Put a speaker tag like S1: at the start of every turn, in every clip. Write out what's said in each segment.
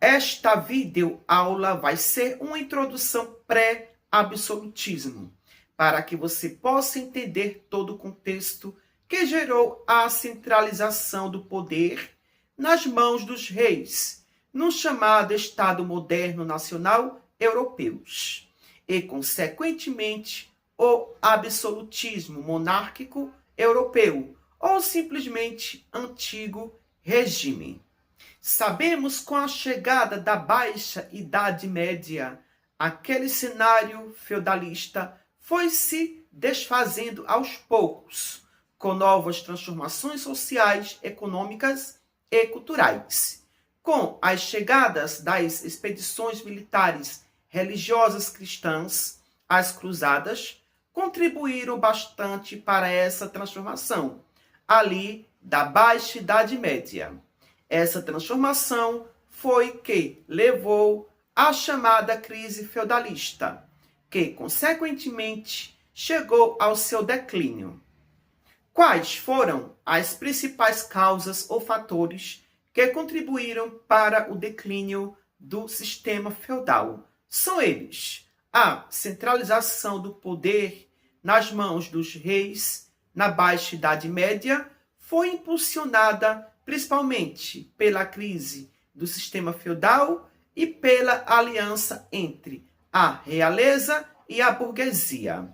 S1: Esta videoaula vai ser uma introdução pré-absolutismo, para que você possa entender todo o contexto que gerou a centralização do poder nas mãos dos reis, no chamado Estado moderno nacional europeus, e, consequentemente, o absolutismo monárquico europeu, ou simplesmente antigo regime. Sabemos com a chegada da Baixa Idade Média, aquele cenário feudalista foi se desfazendo aos poucos, com novas transformações sociais, econômicas e culturais. Com as chegadas das expedições militares religiosas cristãs, as cruzadas contribuíram bastante para essa transformação, ali da Baixa Idade Média. Essa transformação foi que levou à chamada crise feudalista, que, consequentemente, chegou ao seu declínio. Quais foram as principais causas ou fatores que contribuíram para o declínio do sistema feudal? São eles: a centralização do poder nas mãos dos reis na Baixa Idade Média foi impulsionada principalmente pela crise do sistema feudal e pela aliança entre a realeza e a burguesia.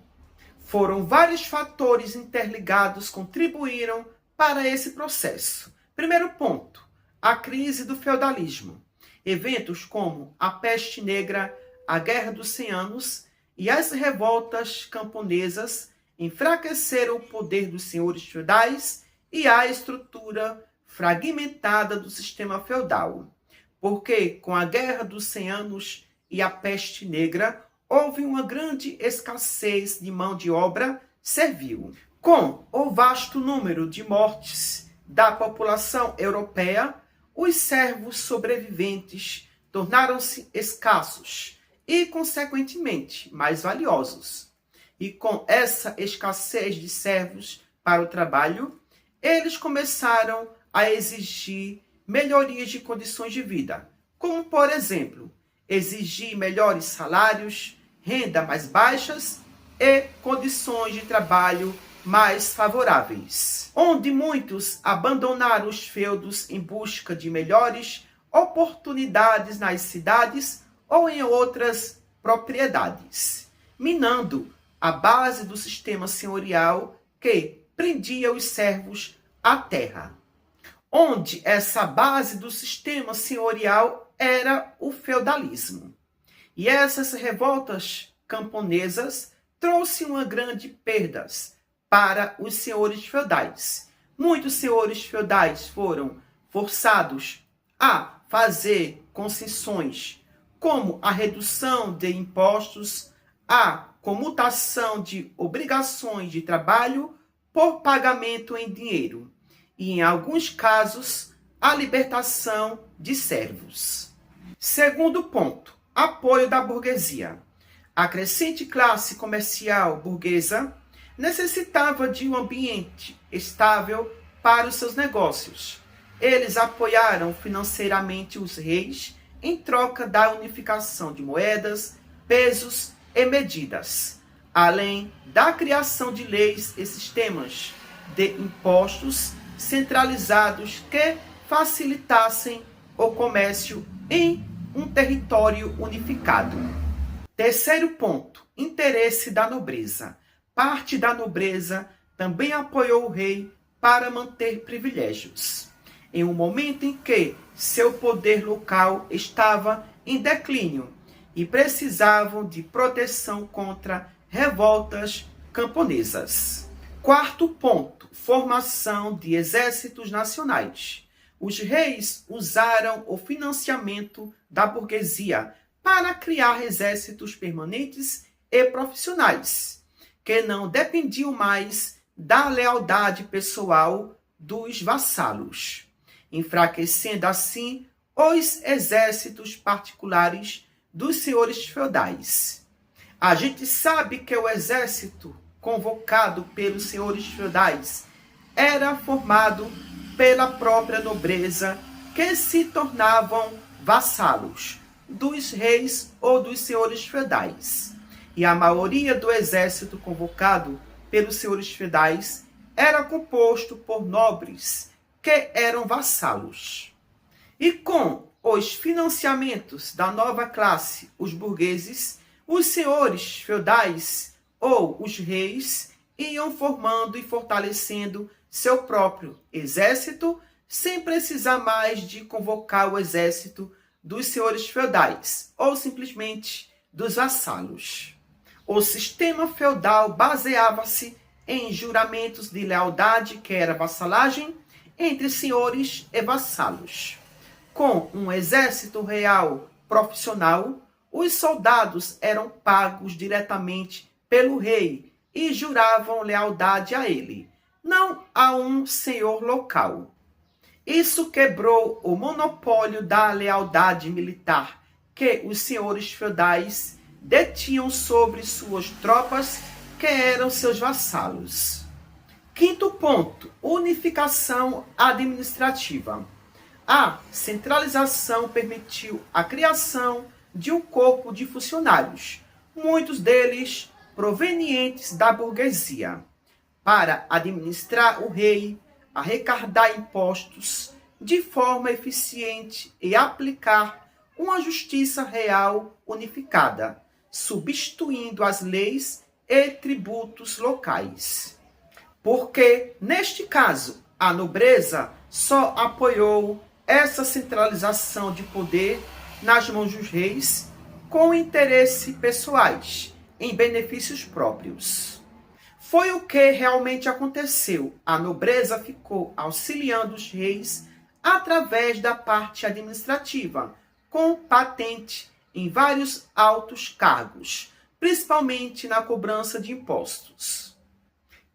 S1: Foram vários fatores interligados que contribuíram para esse processo. Primeiro ponto, a crise do feudalismo. Eventos como a Peste Negra, a Guerra dos 100 Anos e as revoltas camponesas enfraqueceram o poder dos senhores feudais e a estrutura fragmentada do sistema feudal. Porque com a Guerra dos 100 Anos e a Peste Negra, houve uma grande escassez de mão de obra servil. Com o vasto número de mortes da população europeia, os servos sobreviventes tornaram-se escassos e, consequentemente, mais valiosos. E com essa escassez de servos para o trabalho, eles começaram a exigir melhorias de condições de vida, como, por exemplo, exigir melhores salários, renda mais baixas e condições de trabalho mais favoráveis, onde muitos abandonaram os feudos em busca de melhores oportunidades nas cidades ou em outras propriedades, minando a base do sistema senhorial que prendia os servos à terra, onde essa base do sistema senhorial era o feudalismo. E essas revoltas camponesas trouxeram uma grande perdas para os senhores feudais. Muitos senhores feudais foram forçados a fazer concessões, como a redução de impostos, a comutação de obrigações de trabalho por pagamento em dinheiro e, em alguns casos, a libertação de servos. Segundo ponto, apoio da burguesia. A crescente classe comercial burguesa necessitava de um ambiente estável para os seus negócios. Eles apoiaram financeiramente os reis em troca da unificação de moedas, pesos e medidas, além da criação de leis e sistemas de impostos centralizados que facilitassem o comércio em um território unificado. Terceiro ponto, interesse da nobreza. Parte da nobreza também apoiou o rei para manter privilégios, em um momento em que seu poder local estava em declínio e precisavam de proteção contra revoltas camponesas. Quarto ponto, formação de exércitos nacionais. Os reis usaram o financiamento da burguesia para criar exércitos permanentes e profissionais, que não dependiam mais da lealdade pessoal dos vassalos, enfraquecendo assim os exércitos particulares dos senhores feudais. A gente sabe que o exército convocado pelos senhores feudais era formado pela própria nobreza, que se tornavam vassalos dos reis ou dos senhores feudais. E a maioria do exército convocado pelos senhores feudais era composto por nobres que eram vassalos. E com os financiamentos da nova classe, os burgueses, os senhores feudais ou os reis iam formando e fortalecendo seu próprio exército, sem precisar mais de convocar o exército dos senhores feudais ou simplesmente dos vassalos. O sistema feudal baseava-se em juramentos de lealdade, que era vassalagem, entre senhores e vassalos. Com um exército real profissional, os soldados eram pagos diretamente pelo rei e juravam lealdade a ele, não a um senhor local. Isso quebrou o monopólio da lealdade militar que os senhores feudais detinham sobre suas tropas, que eram seus vassalos. Quinto ponto, unificação administrativa. A centralização permitiu a criação de um corpo de funcionários, muitos deles provenientes da burguesia, para administrar o rei, arrecadar impostos de forma eficiente e aplicar uma justiça real unificada, substituindo as leis e tributos locais. Porque, neste caso, a nobreza só apoiou essa centralização de poder nas mãos dos reis com interesses pessoais, em benefícios próprios. Foi o que realmente aconteceu. A nobreza ficou auxiliando os reis através da parte administrativa, com patente em vários altos cargos, principalmente na cobrança de impostos.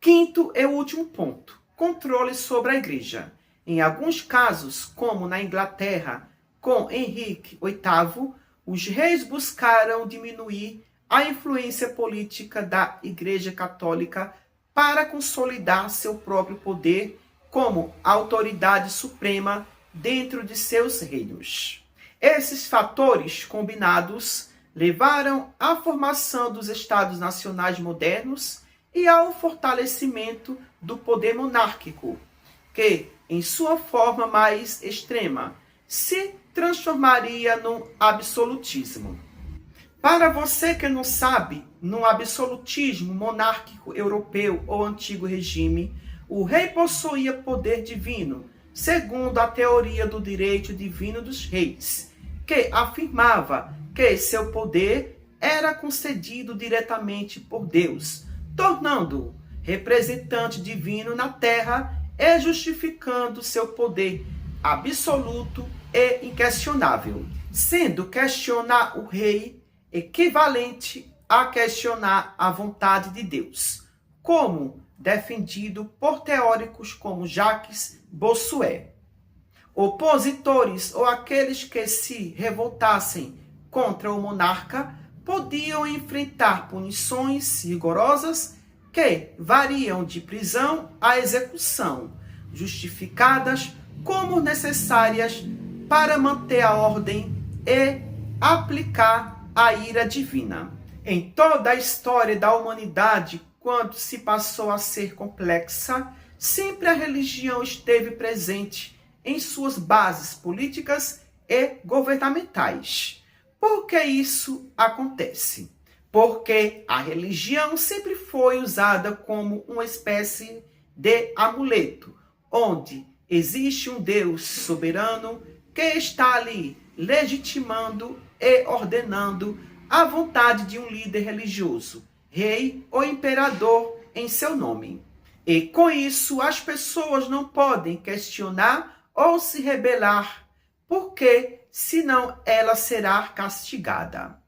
S1: Quinto e último ponto, controle sobre a igreja. Em alguns casos, como na Inglaterra, com Henrique VIII, os reis buscaram diminuir a influência política da Igreja Católica para consolidar seu próprio poder como autoridade suprema dentro de seus reinos. Esses fatores combinados levaram à formação dos Estados nacionais modernos e ao fortalecimento do poder monárquico, que, em sua forma mais extrema, se transformaria no absolutismo. Para você que não sabe, no absolutismo monárquico europeu ou antigo regime, o rei possuía poder divino, segundo a teoria do direito divino dos reis, que afirmava que seu poder era concedido diretamente por Deus, tornando-o representante divino na terra e justificando seu poder absoluto e inquestionável, sendo questionar o rei equivalente a questionar a vontade de Deus, como defendido por teóricos como Jacques Bossuet. Opositores ou aqueles que se revoltassem contra o monarca podiam enfrentar punições rigorosas que variam de prisão à execução, justificadas como necessárias para manter a ordem e aplicar a ira divina. Em toda a história da humanidade, quando se passou a ser complexa, sempre a religião esteve presente em suas bases políticas e governamentais. Por que isso acontece? Porque a religião sempre foi usada como uma espécie de amuleto, onde existe um Deus soberano que está ali legitimando e ordenando a vontade de um líder religioso, rei ou imperador em seu nome. E com isso as pessoas não podem questionar ou se rebelar, porque senão ela será castigada.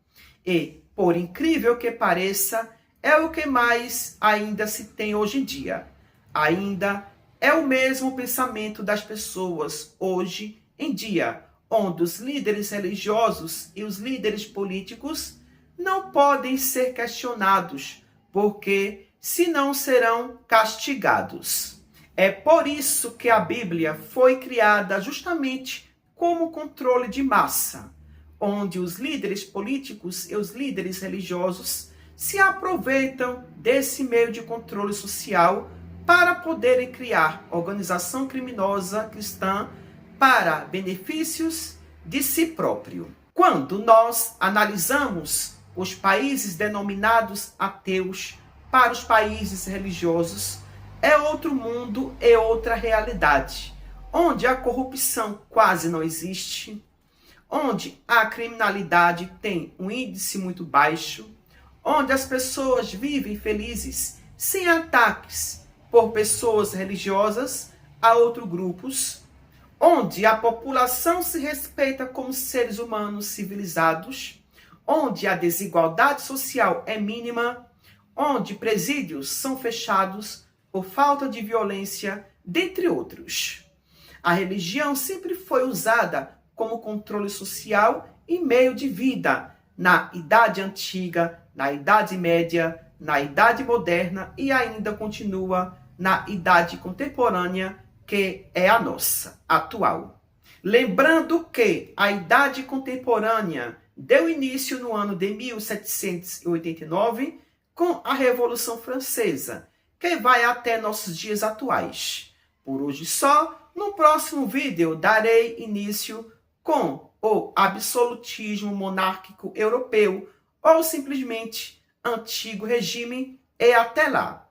S1: E, por incrível que pareça, é o que mais ainda se tem hoje em dia. Ainda é o mesmo pensamento das pessoas hoje em dia, onde os líderes religiosos e os líderes políticos não podem ser questionados, porque senão serão castigados. É por isso que a Bíblia foi criada justamente como controle de massa, onde os líderes políticos e os líderes religiosos se aproveitam desse meio de controle social para poderem criar organização criminosa cristã para benefícios de si próprio. Quando nós analisamos os países denominados ateus para os países religiosos, é outro mundo e outra realidade, onde a corrupção quase não existe, onde a criminalidade tem um índice muito baixo, onde as pessoas vivem felizes, sem ataques por pessoas religiosas a outros grupos, onde a população se respeita como seres humanos civilizados, onde a desigualdade social é mínima, onde presídios são fechados por falta de violência, dentre outros. A religião sempre foi usada como controle social e meio de vida na Idade Antiga, na Idade Média, na Idade Moderna e ainda continua na Idade Contemporânea, que é a nossa, atual. Lembrando que a Idade Contemporânea deu início no ano de 1789 com a Revolução Francesa, que vai até nossos dias atuais. Por hoje só, no próximo vídeo darei início com o absolutismo monárquico europeu ou simplesmente antigo regime e até lá.